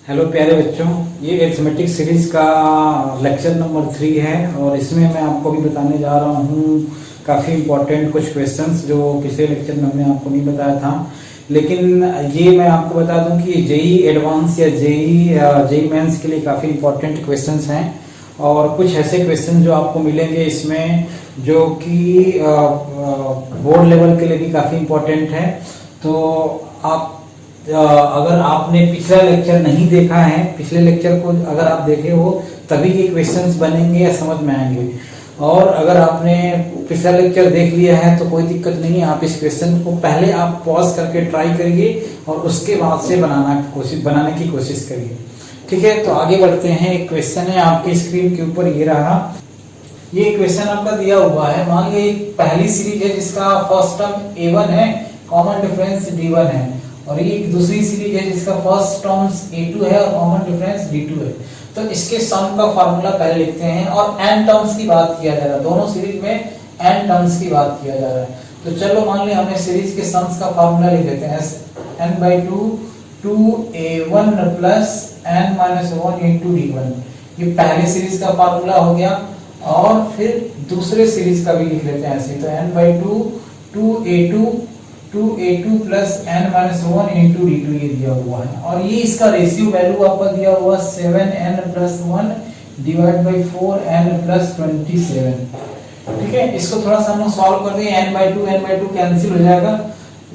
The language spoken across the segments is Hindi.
हेलो प्यारे बच्चों, ये एरिथमेटिक सीरीज का लेक्चर नंबर 3 है और इसमें मैं आपको भी बताने जा रहा हूँ काफ़ी इम्पोर्टेंट कुछ क्वेश्चंस जो पिछले लेक्चर में हमने आपको नहीं बताया था। लेकिन ये मैं आपको बता दूं कि जेई एडवांस या जेई मेंस के लिए काफ़ी इम्पोर्टेंट क्वेश्चंस हैं और कुछ ऐसे क्वेश्चन जो आपको मिलेंगे इसमें जो कि बोर्ड लेवल के लिए भी काफ़ी इम्पोर्टेंट है। तो आप अगर आपने पिछला लेक्चर नहीं देखा है, पिछले लेक्चर को अगर आप देखे हो तभी ये क्वेश्चंस बनेंगे या समझ में आएंगे। और अगर आपने पिछला लेक्चर देख लिया है तो कोई दिक्कत नहीं है, आप इस क्वेश्चन को पहले आप पॉज करके ट्राई करिए और उसके बाद से बनाने की कोशिश करिए। ठीक है, तो आगे बढ़ते हैं। एक क्वेश्चन है आपकी स्क्रीन के ऊपर, ये रहा। ये क्वेश्चन आपका दिया हुआ है। मान लीजिए पहली सीरीज है जिसका फर्स्ट टर्म A1 है, कॉमन डिफरेंस D1 है, और ये दूसरी सीरीज है जिसका फर्स्ट टर्म्स A2 है और कॉमन डिफरेंस D2 है। तो इसके सम का फार्मूला पहले लिखते हैं और n टर्म्स की बात किया जा रहा है, दोनों सीरीज में n टर्म्स की बात किया जा रहा है। तो चलो मान लिया हमने सीरीज के सम्स का फार्मूला लिख देते हैं, n/2 2a1 plus n-1 into d1। ये पहले सीरीज का फार्मूला हो गया और फिर दूसरे सीरीज का भी लिख लेते हैं ऐसे। तो n/2 2a2 plus n-1 into d2 ये दिया हुआ है और ये इसका रेशियो वैल्यू आपका दिया हुआ 7n + 1 डिवाइड बाई 4n + 27। ठीक है, इसको थोड़ा सा हम सॉल्व कर दें। n/2 कैंसिल हो जाएगा,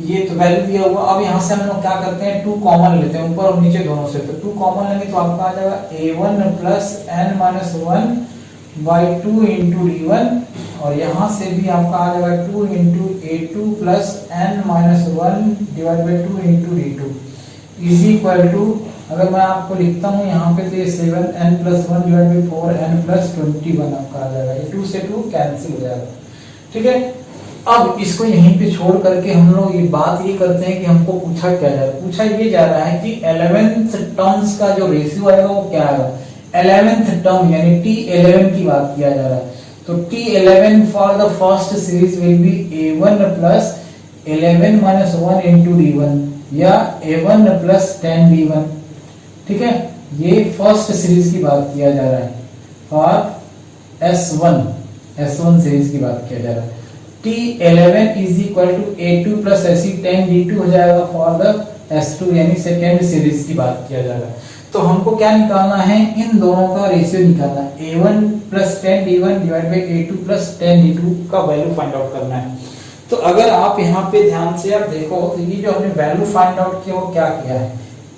ये तो वैल्यू दिया हुआ। अब यहाँ से हम लोग क्या करते हैं, 2 कॉमन लेते हैं ऊपर और नीचे दोनों से। तो 2 कॉमन लेंगे तो आपका आ जाएगा a1 plus n-1 by 2 into d1 और यहाँ से भी आपका आ जाएगा 2 into a2 plus n-1 divided by 2 into d2 is equal to, अगर मैं आपको लिखता हूँ यहाँ पे तो ये 7n plus 1 divided by 4n plus 21 आपका आ जाएगा। ये 2 से 2 कैंसिल हो जाएगा। ठीक है, अब इसको यहीं पे छोड़ करके हम लोग ये बात ये करते हैं कि हमको पूछा क्या जा रहा है। पूछा ये जा रहा है कि 11th टर्म्स का जो रेशियो आएगा वो क्या आएगा। 11th टर्म यानी T11 की बात किया जा रहा है। तो T11 for the first series will be A1 plus 11 - 1 into D1 या A1 प्लस 10 D1। ठीक है, ये फर्स्ट सीरीज की बात किया जा रहा है फॉर S1 सीरीज की बात किया जा रहा है। T11 is equal to A2 plus ऐसी 10 D2 हो जाएगा फॉर द S2 यानी सेकेंड सीरीज की बात किया जा रहा है। तो हमको क्या निकालना है, इन दोनों का रेशियो निकालना है। A1 plus 10 D1 divide by A2 plus 10 D2 का वैल्यू फाइंड आउट करना है। तो अगर आप यहाँ पे ध्यान से आप देखो तो ये जो हमने वैल्यू फाइंड आउट किया वो क्या किया है,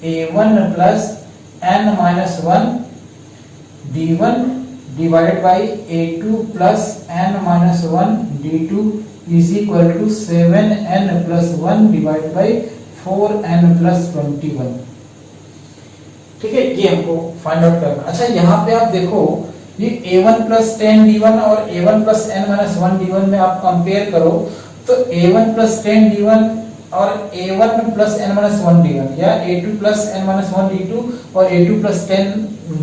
A1 plus n-1 D1 divide by A2 plus n-1 D2 is equal to 7n plus 1 divide by 4n plus 21। ठीक है, ये हमको फाइंड आउट करना। अच्छा, यहाँ पे आप देखो ये A1 प्लस 10 D1 और A1 प्लस n-1 D1 में आप कंपेयर करो तो A1 प्लस 10 D1 और A1 प्लस n-1 D1 या A2 प्लस n-1 D2 और A2 प्लस 10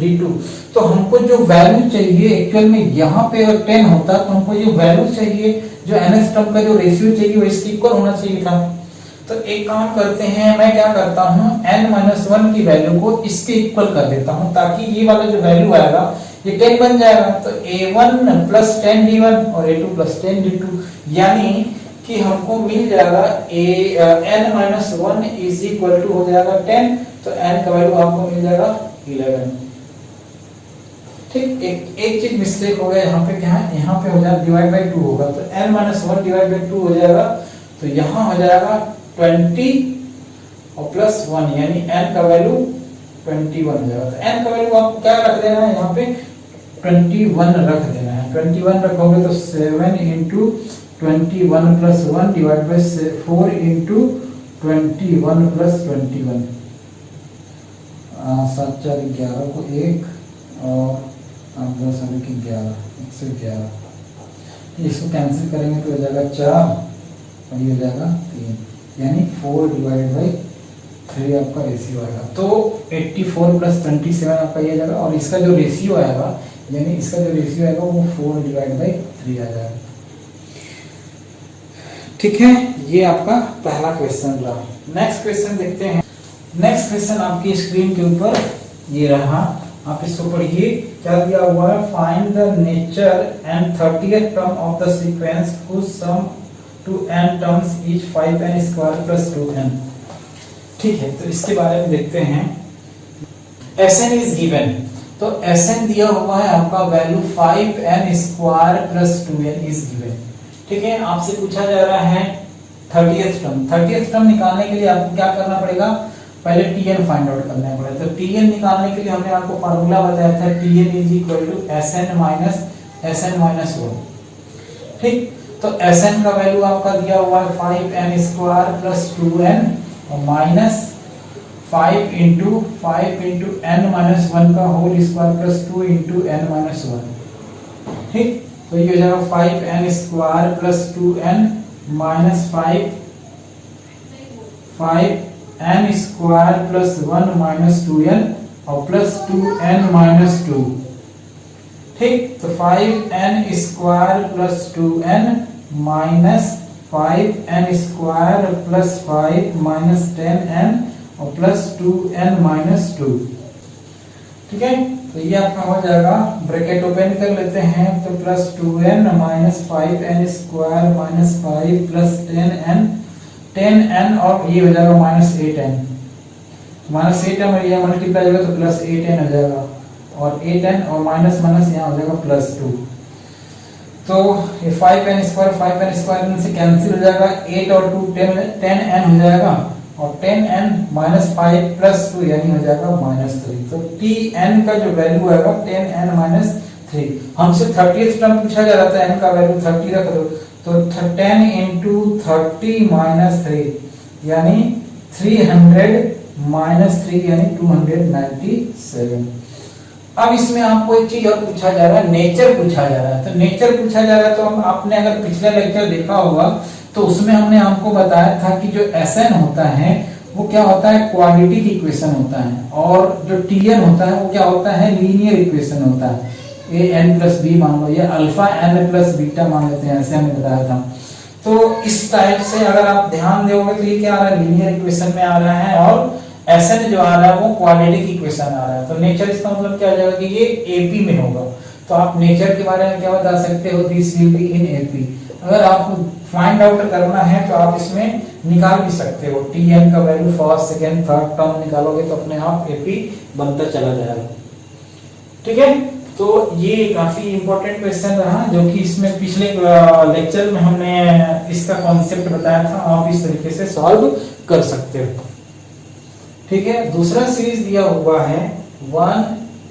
D2। तो हमको जो वैल्यू चाहिए एक्चुअल में यहाँ पे अगर 10 होता तो हमको जो वैल्यू चाहिए, जो nth टर्म का जो रेशियो चाहिए वो इसके इक्वल होना चाहिए था। तो एक काम करते हैं, मैं क्या करता हूँ n-1 की वैल्यू को इसके इक्वल कर देता हूँ ताकि ये वाला जो वैल्यू आएगा ये 10 बन जाएगा। तो A1 प्लस 10 D1 और A2 प्लस 10 D2 यानी कि हमको मिल जाएगा n-1 इज इक्वल टू हो जाएगा 10। तो n का वैल्यू आपको मिल जाएगा 11। ठीक, एक चीज मिस्टेक हो गया यहाँ पे, क्या है यहाँ पे हो जाएगा डिवाइड बाई 2 होगा तो n-1 डिवाइड बाई 2 हो जाएगा। तो यहाँ हो जाएगा 20 और प्लस 1 यानी n का वैल्यू 21 हो जाएगा। तो n का वैल्यू आपको क्या रख देना है, यहाँ पे 21 रख देना है। 21 रखोगे तो 7 into 21 plus 1 divide by 4 into 21 plus 21। 7 4 11 को 1 और 10 11 111। इसको कैंसिल करेंगे तो हो जाएगा 4 और ये हो जाएगा 3 यानी 4 डिवाइड बाई 3 आपका रेशियो आएगा। तो 84 प्लस 27 आपका ये जाएगा और इसका जो रेशियो आएगा यानी इसका जो रेशियो आएगा वो 4 डिवाइड बाई 3 आ जाएगा। ठीक है, ये आपका पहला क्वेश्चन रहा। नेक्स्ट क्वेश्चन देखते हैं। नेक्स्ट क्वेश्चन आपकी स्क्रीन के ऊपर ये रहा, आप इसको पढ़िए। क्या दिया हुआ है? Find the nature and 30th term of the sequence whose sum to n terms is 5n square plus 2n। ठीक है, तो इसके बारे में देखते हैं। Sn इज गिवन, तो Sn दिया हुआ है आपका value 5n square plus 2n is given. ठीक है, आपसे पूछा जा रहा है 30th टर्म। 30th टर्म निकालने के लिए आपको क्या करना पड़ेगा? पहले Tn फाइंड आउट करना पड़ेगा। तो Tn निकालने के लिए हमने आपको फार्मूला बताया था, Tn is equal to Sn minus 1। ठीक, तो Sn का वैल्यू आपका दिया हुआ है 5n स्क्वायर प्लस 2n और माइनस 5 इंटू n माइनस 1 का whole square plus 2 into n minus 1। ठीक, तो ये हो जाएगा 5n square plus 2n minus 5n square plus 1 minus 2n और प्लस 2n माइनस 2। ठीक, तो 5n square plus 2n minus 5n square plus 5 minus 10n और प्लस 2n माइनस 2। ठीक है, तो ये आपका हो जाएगा, ब्रैकेट ओपन कर लेते हैं, तो plus 2n minus 5n square minus 5 plus 10n और ये हो जाएगा माइनस 8n और ये मल्टीप्लाई होगा तो प्लस 8n हो जाएगा और 8n और माइनस माइनस यहाँ हो जाएगा प्लस 2। तो ये 5n स्क्वायर इनसे कैंसिल हो जाएगा, 8 और 2 10n हो जाएगा और 10n माइनस 5 प्लस 2 यानी हो जाएगा माइनस 3। तो tn का जो वैल्यू आएगा 10n माइनस 3। हमसे 30th टर्म पूछा जा रहा था, n का वैल्यू 30 रख दो, तो 10 इंटू 30 माइनस 3 यानी 300 माइनस 3 यानी 297। अब इसमें आपको एक चीज और पूछा जा रहा है, नेचर पूछा जा रहा है। तो नेचर पूछा जा रहा है, तो हम आपने अगर पिछला लेक्चर देखा होगा तो उसमें हमने आपको बताया था कि जो Sn होता है वो क्या होता है? क्वाड्रेटिक इक्वेशन होता है, और जो Tn होता है वो क्या होता है? लीनियर इक्वेशन होता है। an प्लस बी मान लो, या अल्फा n प्लस बीटा मान लेते हैं, ऐसे हमने बताया था। तो इस टाइप से अगर आप ध्यान दोगे तो ये क्या आ रहा है? लीनियर इक्वेशन में आ रहा है, और Sn जो आ रहा है वो क्वाड्रेटिक इक्वेशन आ रहा है। तो नेचर इसका मतलब क्या हो जाएगा कि ये AP में होगा। तो आप नेचर के बारे में क्या बता सकते हो? This will be in AP। अगर आपको फाइंड आउट करना है तो आप इसमें निकाल भी सकते हो, Tn का value first second third term निकालोगे तो अपने आप AP बनता चला जाएगा। ठीक है, तो ये काफी इंपॉर्टेंट क्वेश्चन रहा, जो कि इसमें पिछले लेक्चर में हमने इसका कॉन्सेप्ट बताया था, आप इस तरीके से सॉल्व कर सकते हो। ठीक है, दूसरा सीरीज दिया हुआ है 1,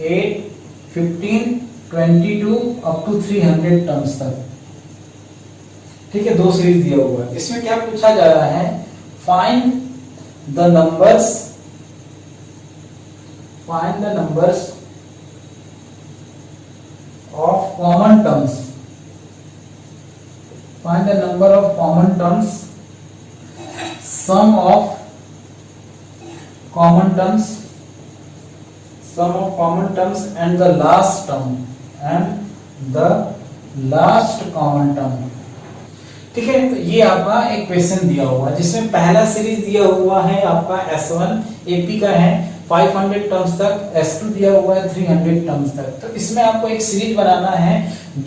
8, 15, 22 अप टू 300 टर्म्स तक। ठीक है, दो सीरीज दिया हुआ है। इसमें क्या पूछा जा रहा है? Find the numbers of common terms. Find the number of common terms, sum of common terms and the last term common term. ठीक है, तो ये आपका एक क्वेश्चन दिया हुआ है जिसमें पहला सीरीज दिया हुआ है आपका S1 AP का है 500 टर्म्स तक, S2 दिया हुआ है 300 टर्म्स तक। तो इसमें आपको एक सीरीज बनाना है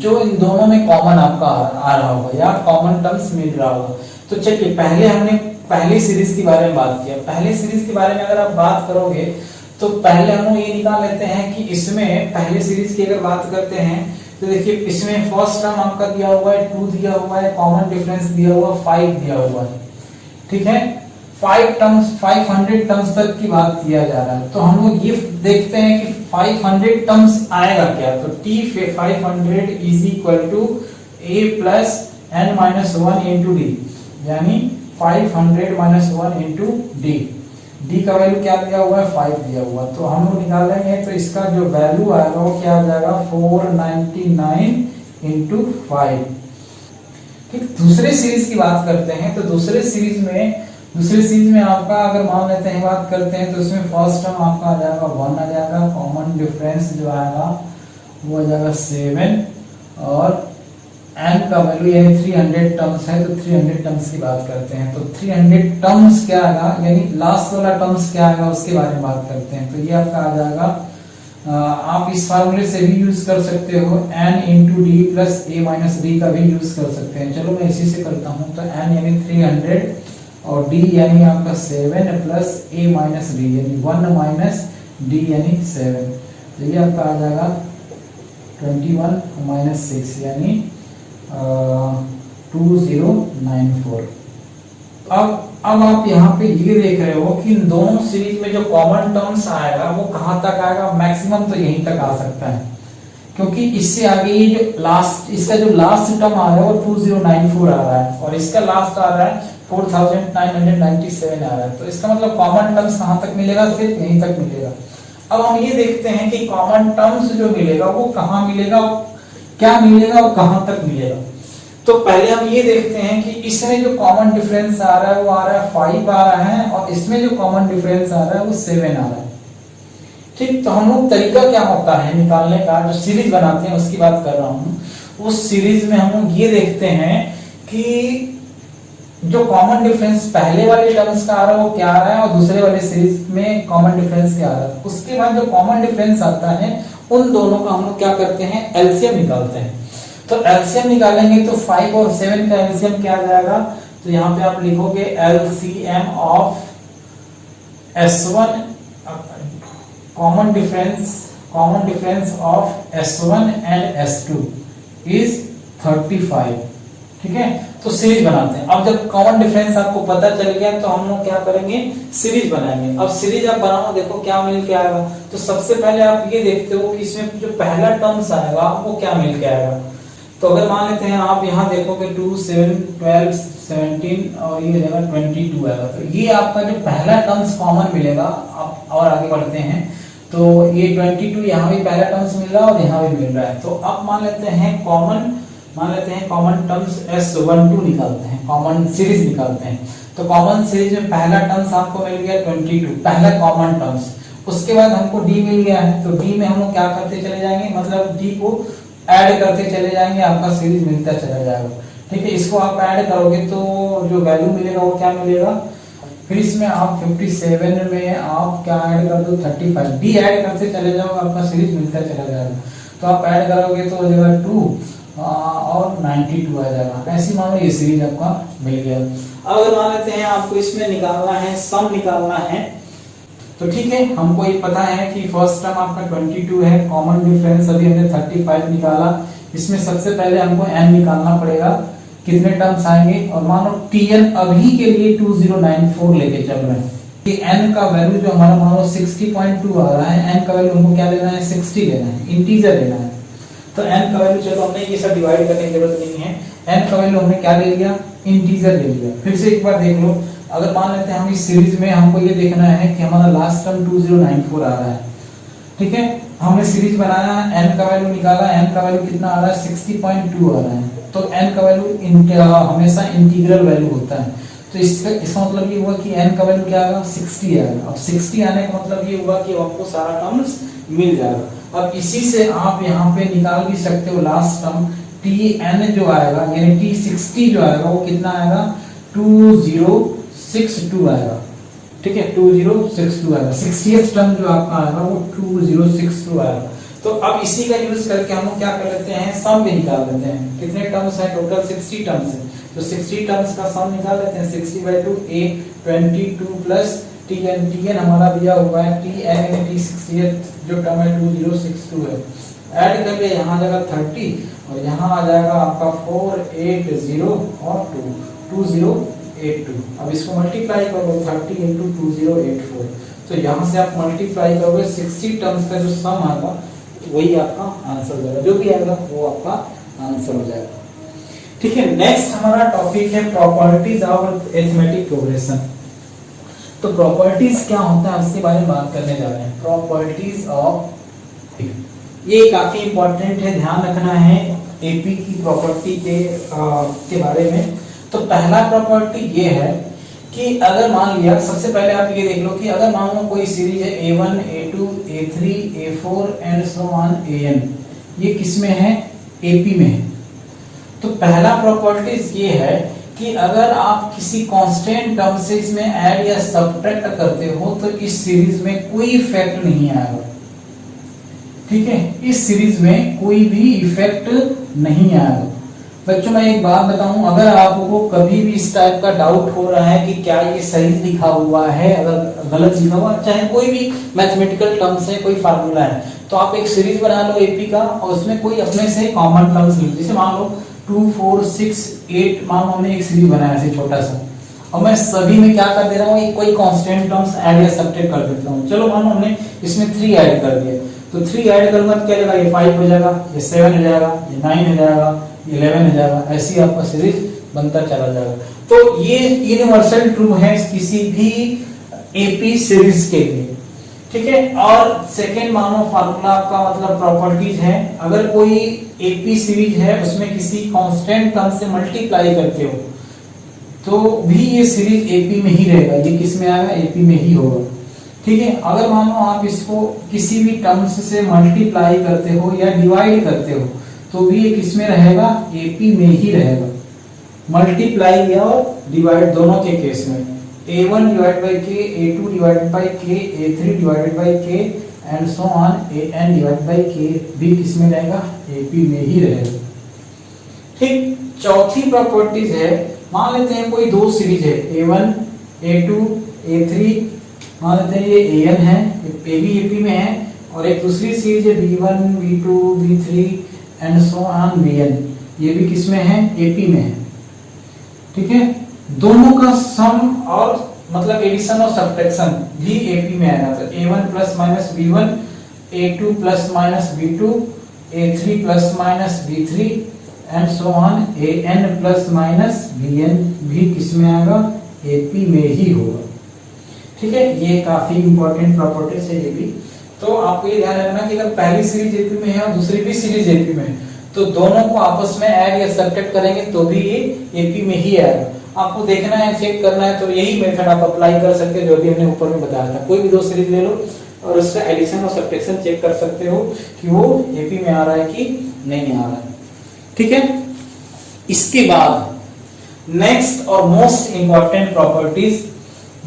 जो इन दोनों में कॉमन आपका आ रहा होगा या कॉमन टर्म्स मिल रहा होगा। तो चलिए, पहले हमने पहली सीरीज के बारे में बात किया। पहली सीरीज के बारे में अगर आप बात करोगे तो पहले हम ये निकाल लेते हैं कि इसमें पहले सीरीज की अगर बात करते हैं तो देखिए, इसमें फर्स्ट टर्म आपका दिया हुआ है 2 दिया हुआ है, कॉमन डिफरेंस दिया हुआ 5 दिया हुआ है। ठीक है, 500 टर्म्स तक की बात किया जा रहा है। तो हम लोग ये देखते हैं कि 500 टर्म्स आएगा क्या। तो t 500 is equal to a plus n minus 1 into d, यानी 500 माइनस 1 इंटू डी। डी का वैल्यू क्या दिया हुआ है? 5 दिया हुआ। तो हम लोग निकालेंगे तो इसका जो वैल्यू आएगा वो क्या हो जाएगा? 499 इंटू 5। ठीक, दूसरे सीरीज की बात करते हैं। तो दूसरे सीरीज में आपका अगर मान लेते हैं बात करते हैं तो इसमें फर्स्ट टर्म आपका आ जाएगा 1 आ जाएगा, कॉमन डिफरेंस जो आएगा वो आ जाएगा 7 और n का वैल्यू यानी 300 टर्म्स है, तो 300 टर्म्स की बात करते हैं। तो 300 टर्म्स क्या आएगा, यानी लास्ट वाला टर्म्स क्या आएगा उसके बारे में बात करते हैं। तो ये आपका आ जाएगा, आप इस फार्मूले से भी यूज कर सकते हो, n इंटू डी प्लस ए माइनस डी का भी यूज कर सकते हैं। चलो मैं इसी से करता हूँ। तो n यानी 300 और d यानी आपका 7 प्लस a माइनस डी यानी 1 माइनस d यानी 7। तो ये आपका आ जाएगा 21 माइनस 6 यानी 2094। अब आप यहाँ पे ये देख रहे हो कि इन दोनों सीरीज में जो कॉमन टर्म्स आएगा वो कहाँ तक आएगा, मैक्सिमम तो यहीं तक आ सकता है, क्योंकि इससे आगे ये जो लास्ट, इसका जो लास्ट टर्म आ रहा है वो 2094 आ रहा है और इसका लास्ट आ रहा है 4997 आ रहा है। तो इसका मतलब कॉमन टर्म्स कहाँ तक मिलेगा, सिर्फ यहीं तक मिलेगा। अब हम ये देखते हैं कि कॉमन टर्म्स जो मिलेगा वो कहाँ मिलेगा, क्या मिलेगा और कहाँ तक मिलेगा। तो पहले हम ये देखते हैं कि इसमें जो कॉमन डिफरेंस आ रहा है वो आ रहा है 5 आ रहा है और इसमें जो कॉमन डिफरेंस आ रहा है वो 7 आ रहा है। ठीक, तो हम लोग तरीका क्या होता है निकालने का, जो सीरीज बनाते हैं उसकी बात कर रहा हूँ। उस सीरीज में हम लोग ये देखते हैं कि जो कॉमन डिफरेंस पहले वाले टर्म्स का आ रहा है वो क्या आ रहा है और दूसरे वाले सीरीज में कॉमन डिफरेंस क्या आ रहा है। उसके बाद जो कॉमन डिफरेंस आता है उन दोनों का हम लोग क्या करते हैं, एलसीएम निकालते हैं। तो एलसीएम निकालेंगे तो 5 और 7 का एलसीएम क्या आ जाएगा, तो यहाँ पे आप लिखोगे LCM of S1 common difference of S1 and S2 is 35। ठीक है, तो सीरीज बनाते हैं। अब जब कॉमन डिफरेंस आपको पता चल गया तो हम लोग क्या करेंगे, सीरीज बनाएंगे। अब सीरीज आप बनाओ, देखो क्या मिल के आएगा। तो सबसे पहले आप ये देखते हो कि इसमें जो पहला टर्म्स आएगा वो क्या मिल के आएगा। तो अगर मान लेते हैं आप यहाँ देखोगे 2 7 12 17 और ये जगह 22 आएगा। तो ये आपका जो पहला टर्म्स कॉमन मिलेगा। आप और आगे बढ़ते हैं तो ये 22 यहाँ भी पहला टर्म्स मिल रहा है और यहाँ भी मिल रहा है। तो अब मान लेते हैं कॉमन टर्म्स S12 निकालते हैं, कॉमन सीरीज निकालते हैं। तो कॉमन सीरीज में पहला टर्म्स आपको मिल गया 22, पहला कॉमन टर्म्स। उसके बाद हमको d मिल गया है, तो d में हम लोग क्या करते चले जाएंगे, मतलब d को ऐड करते चले जाएंगे, आपका सीरीज मिलता चला जाएगा। ठीक है, इसको आप ऐड करोगे तो जो वैल्यू मिलेगा वो क्या मिलेगा, फिर इसमें आप 57 में आप क्या ऐड कर दो 35, डी ऐड करते चले जाओ, आपका सीरीज मिलता चला जाएगा। तो आप ऐड करोगे तो हो जाएगा 2 और 92 आ जाएगा। ऐसी मान लो ये सीरीज आपका मिल गया। अब अगर मान लेते हैं आपको इसमें निकालना है, सम निकालना है, तो ठीक है, हमको ये पता है कि फर्स्ट टर्म आपका 22 है, कॉमन डिफरेंस अभी हमने 35 निकाला। इसमें सबसे पहले हमको n निकालना पड़ेगा, कितने टर्म्स आएंगे। और मान लो tn अभी के लिए 2094 लेके चल रहे हैं, कि n का वैल्यू जो हमारा मान लो 60.2 आ रहा है, n का वैल्यू हमको क्या लेना है, 60 लेना है, इंटीजर लेना है। तो n का वैल्यू, चलो हमने ये सब डिवाइड करने की जरूरत नहीं है, n का वैल्यू हमने क्या ले लिया, इंटीजर ले लिया। फिर से एक बार देख लो, अगर मान लेते हैं हम इस सीरीज में हमको ये देखना है कि हमारा लास्ट टर्म 2094 आ रहा है। ठीक है, हमने सीरीज बनाया, n का वैल्यू निकाला, n का वैल्यू कितना आ रहा है 60.2 आ रहा है। तो n का वैल्यू हमेशा इंटीग्रल वैल्यू होता है। तो इसका मतलब ये हुआ कि n का वैल्यू क्या आएगा, 60 आएगा। अब 60 आने का मतलब ये हुआ कि आपको सारा टर्म्स मिल जाएगा। अब इसी से आप यहाँ पे निकाल भी सकते हो लास्ट टर्म tn जो आएगा, यानी t60 जो आएगा वो कितना आएगा, 2062 आएगा। ठीक है, 2062 आएगा। 60th टर्म जो आपका आएगा वो 2062 आएगा। तो अब इसी का यूज करके हम लोग क्या कर लेते हैं, सम भी निकाल लेते हैं। कितने टर्म्स है, टोटल 60 टर्म्स है। तो 60 टर्म्स का सम निकाल लेते हैं। 60/2 a 22 प्लस tn हमारा दिया हुआ है, tn यानी t60th जो टर्म है 2062 है। ऐड कर लिया, यहाँ जाएगा 30 और यहाँ आ जाएगा आपका 480 और 2082। अब इसको मल्टीप्लाई करो 30 इंटू 2084। तो यहाँ से आप मल्टीप्लाई करोगे 60 टर्म्स का जो सम आएगा वही आपका आंसर हो जाएगा, जो भी आएगा वो आपका आंसर हो जाएगा। ठीक है, नेक्स्ट हमारा टॉपिक है प्रॉपर्टीज ऑफ अरिथमेटिक प्रोग्रेशन। तो प्रॉपर्टीज क्या होता है उसके बारे में बात करने जा रहे हैं। प्रॉपर्टीज ऑफ, ये काफी इंपॉर्टेंट है, ध्यान रखना है एपी की प्रॉपर्टी के बारे में। तो पहला प्रॉपर्टी ये है कि अगर मान लिया, सबसे पहले आप ये देख लो कि अगर मान लो कोई सीरीज है A1 A2 A3 A4 and so on AN, ये किस में है, AP में है। तो पहला प्रॉपर्टीज ये है कि अगर आप किसी कांस्टेंट टर्म से इसमें ऐड या सब्ट्रैक्ट करते हो तो इस सीरीज में कोई इफेक्ट नहीं आएगा। ठीक है, इस सीरीज में कोई भी इफेक्ट नहीं आएगा। बच्चों मैं एक बात बताऊं, अगर आपको कभी भी इस टाइप का डाउट हो रहा है कि क्या ये सही लिखा हुआ है, अगर गलत लिखा हुआ, चाहे कोई भी मैथमेटिकल टर्म्स है, कोई फार्मूला है, तो आप एक सीरीज बना लो एपी का और उसमें कोई अपने से कॉमन टर्म्स लिख, जैसे मान लो 2 4 6 8, मान लो हमने एक सीरीज बनाया ऐसे छोटा सा, और मैं सभी में क्या कर दे रहा हूँ, कोई कांस्टेंट टर्म्स ऐड या सब्ट्रैक्ट कर देता हूँ। चलो मान लो हमने इसमें 3 ऐड कर दिया, तो 3 ऐड करूंगा तो क्या लगेगा, ये 5 हो जाएगा, ये 7 हो जाएगा, ये 9 हो जाएगा, 11 हो जाएगा, ऐसे ही आपका सीरीज बनता चला जाएगा। तो ये यूनिवर्सल ट्रू है किसी भी एपी सीरीज के लिए। ठीक है, और सेकेंड मानो फार्मूला का मतलब प्रॉपर्टीज है, अगर कोई एपी सीरीज है उसमें किसी कांस्टेंट टर्म से मल्टीप्लाई करते हो तो भी ये सीरीज एपी में ही रहेगा, ये किस में आएगा, एपी में ही होगा। ठीक है, अगर मानो आप इसको किसी भी टर्म्स से मल्टीप्लाई करते हो या डिवाइड करते हो तो भी ये किस में रहेगा, एपी में ही रहेगा। मल्टीप्लाई या डिवाइड दोनों के केस में, a1 divide by k, a2 divide by k, a3 divided by k and so on, an divide by k भी किस में रहेगा, एपी में ही रहेगा। ठीक, चौथी प्रॉपर्टीज है, मान लेते हैं कोई दो सीरीज है a1 a2 a3, मान लेते हैं ये an है, ये भी एपी में है, और एक दूसरी सीरीज है b1 b2 b3 and so on bn, ये भी किस में है, एपी में है। ठीक है, दोनों का सम और मतलब एडिशन और सब्ट्रैक्शन भी एपी में आएगा, तो a1 plus minus b1, a2 plus minus b2, a3 plus minus b3 and so on, an plus minus bn भी किस में आएगा, एपी में ही होगा। ठीक है, ये काफी इंपॉर्टेंट प्रॉपर्टीज है ये भी। तो आपको ये ध्यान रखना कि अगर पहली सीरीज एपी में है और दूसरी भी सीरीज एपी में है तो दोनों को आपस में ऐड या सब्ट्रैक्ट करेंगे तो भी ये एपी में ही आएगा। आपको देखना है, चेक करना है, तो यही मेथड आप अप्लाई कर सकते हो जो भी हमने ऊपर में बताया था। कोई भी दो सीरीज ले लो और उसका एडिशन और सब्ट्रैक्शन चेक कर सकते हो कि वो एपी में आ रहा है कि नहीं आ रहा है। ठीक है, इसके बाद नेक्स्ट और मोस्ट इंपॉर्टेंट प्रॉपर्टीज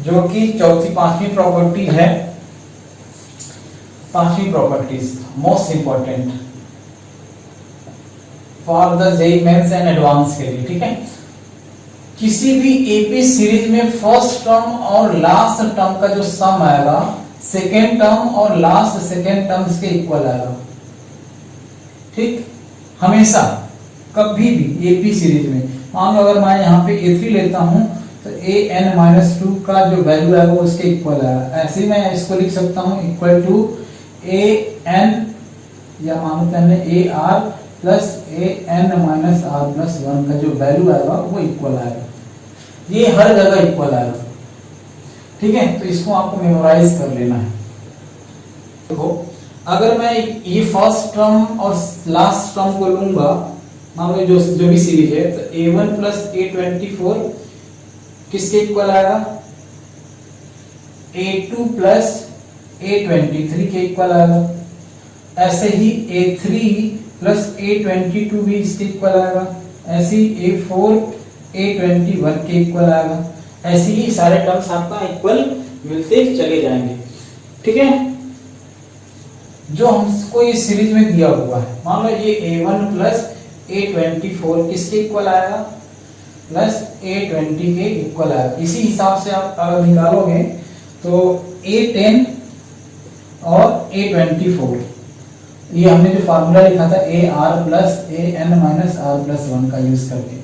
जो कि पांचवी प्रॉपर्टी है, पांचवी properties most important for the JEE mains and advance के लिए। ठीक है, किसी भी एपी सीरीज में फर्स्ट टर्म और लास्ट टर्म का जो सम आएगा सेकेंड टर्म और लास्ट सेकेंड टर्म्स के इक्वल आएगा। ठीक, हमेशा कभी भी एपी सीरीज में, मान लो अगर मैं यहाँ पे a3 लेता हूँ तो an-2 का जो वैल्यू है वो उसके इक्वल है। ऐसे मैं इसको लिख सकता हूँ इक्वल टू an, या मानो हमने ar प्लस an-r+1 का जो वैल्यू आएगा वो इक्वल आएगा, ये हर जगह इक्वल आएगा। ठीक है, तो इसको आपको मेमोराइज कर लेना है। देखो, अगर मैं ये फर्स्ट टर्म और लास्ट टर्म को लूंगा, मान लो जो भी सीरीज है, तो a1 प्लस a24 किसके इक्वल आएगा, a2 प्लस a23 के इक्वल आएगा। ऐसे ही a3 प्लस a22 भी इसके इक्वल आएगा। ऐसे ही a4 a21 के इक्वल आएगा। ऐसे ही सारे टर्म्स आपका इक्वल मिलते चले जाएंगे। ठीक है, जो हमको ये सीरीज में दिया हुआ है, मान लो ये a1 प्लस a24 किसके इक्वल आएगा, प्लस a20 के इक्वल आएगा। इसी हिसाब से आप अगर निकालोगे तो a10 और a24, ये हमने जो फार्मूला लिखा था ar प्लस an-r+1 का यूज करके,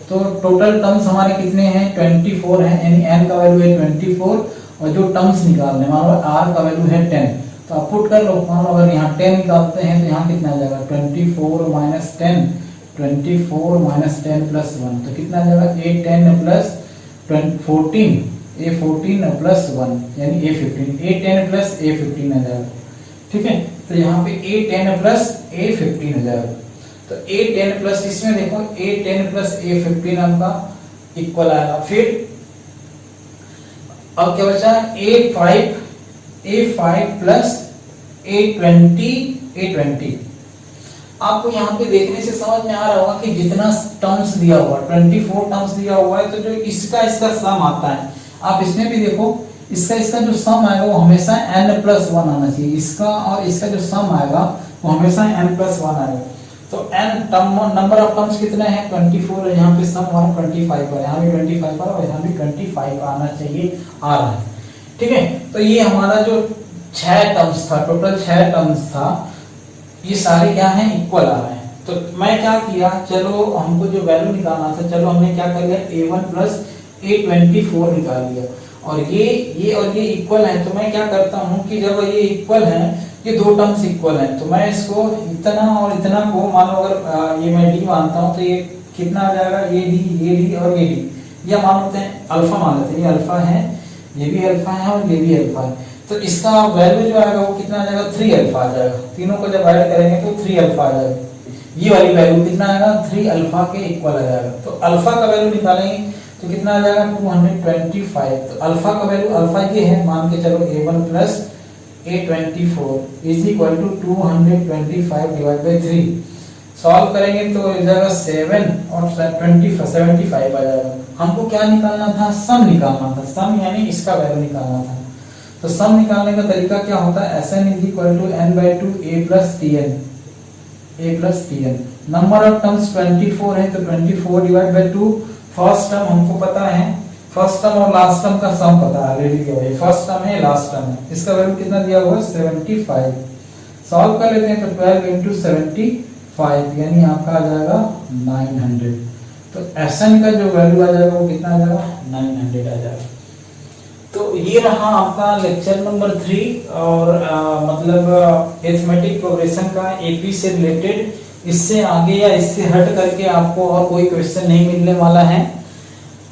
तो टोटल टर्म्स हमारे कितने हैं, 24 हैं, यानी n का वैल्यू है 24 और जो टर्म्स निकालने, मान लो r का वैल्यू है 10, तो आप पुट कर लो। मान लो अगर यहाँ 10 निकालते हैं तो यहाँ कितना आ जाएगा, 24 माइनस 10, 24 माइनस 10 प्लस 1, तो कितना आ जाएगा, a10 प्लस 14, a14 प्लस 1 यानी a15, a10 प्लस a15 आ जाएगा। ठीक है, तो यहाँ पे a10 प्लस a15 हो जाएगा। तो a10 प्लस, इसमें देखो a10 प्लस a15 आपका इक्वल आएगा। फिर अब क्या बचा, a5 प्लस a20, आपको यहाँ पे देखने से समझ में आ रहा होगा कि जितना टर्म्स दिया हुआ 24 टर्म्स दिया हुआ है, तो जो इसका सम आता है, आप इसमें भी देखो, इसका जो सम आएगा वो हमेशा n+1 आना चाहिए। इसका और इसका जो सम आएगा वो हमेशा n+1 आएगा। तो n नंबर ऑफ टर्म्स कितने हैं 24, और यहाँ पे सम हमारा 25 पर, यहाँ भी 25 पर और यहाँ भी 25 आना चाहिए, आ रहा है। ठीक है, तो ये हमारा जो 6 टर्म्स था, टोटल 6 टर्म्स था, ये सारे क्या हैं, इक्वल आ रहे हैं। तो मैं क्या किया, चलो हमको जो वैल्यू निकालना था, चलो हमने क्या कर लिया, a1 + a24 निकाल लिया, और ये और ये इक्वल है। तो मैं क्या करता हूँ कि जब ये इक्वल है, ये दो टर्म्स इक्वल हैं, तो मैं इसको इतना और इतना को, मान लो अगर ये मैं d मानता हूँ, तो ये कितना आ जाएगा, ये d और ये d, ये मान लेते हैं अल्फा, मान लेते हैं ये अल्फा है, ये भी अल्फा है और ये भी अल्फा है। तो इसका वैल्यू जो आएगा वो कितना आ जाएगा, 3 अल्फा आ जाएगा। तीनों को जब ऐड करेंगे तो 3 अल्फा आ जाएगा। ये वाली वैल्यू कितना आएगा, 3 अल्फा के इक्वल आ जाएगा। तो अल्फा का वैल्यू निकालेंगे तो कितना आ जाएगा, 225। तो अल्फा का वैल्यू, अल्फा ये है, मान के चलो a1 + a24 = 225/3। सॉल्व करेंगे तो इस जगह 7 और 75 आ जाएगा। हमको क्या निकालना था, सम निकालना था, सम यानी इसका वैल्यू निकालना था। तो सम निकालने का तरीका क्या होता है, Sn = n/2 a + tn। Number of terms 24 है, तो 24/2। फर्स्ट टर्म हमको पता है, फर्स्ट टर्म और लास्ट टर्म का सम पता है, ऑलरेडी दिया है। फर्स्ट टर्म है, लास्ट टर्म है, इसका वैल्यू कितना दिया हुआ है, 75। सॉल्व कर लेते हैं, तो 12 × 75 यानी आपका आ जाएगा 900। तो Sn का जो वैल्यू आ जाएगा वो कितना आ जाएगा, 900 आ जाएगा। तो ये रहा आपका लेक्चर नंबर 3, और मतलब अरिथमेटिक प्रोग्रेशन का एपी से रिलेटेड। इससे आगे या इससे हट करके आपको और कोई क्वेश्चन नहीं मिलने वाला है।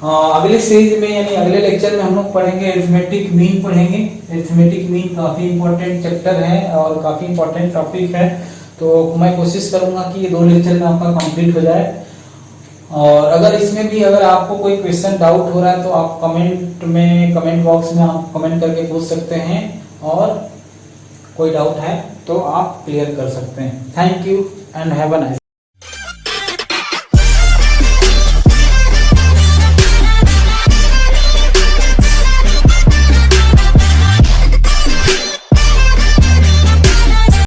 अगले सीरीज में यानी अगले लेक्चर में हम लोग पढ़ेंगे अरिथमेटिक मीन पढ़ेंगे। अरिथमेटिक मीन काफी इंपॉर्टेंट चैप्टर है और काफी इंपॉर्टेंट टॉपिक है, तो मैं कोशिश करूंगा कि ये 2 लेक्चर में आपका कंप्लीट हो जाए। और अगर इसमें भी अगर आपको कोई क्वेश्चन डाउट हो रहा है तो आप कमेंट बॉक्स में आप कमेंट करके पूछ सकते हैं, और कोई डाउट है तो आप क्लियर कर सकते हैं। Thank you and have a nice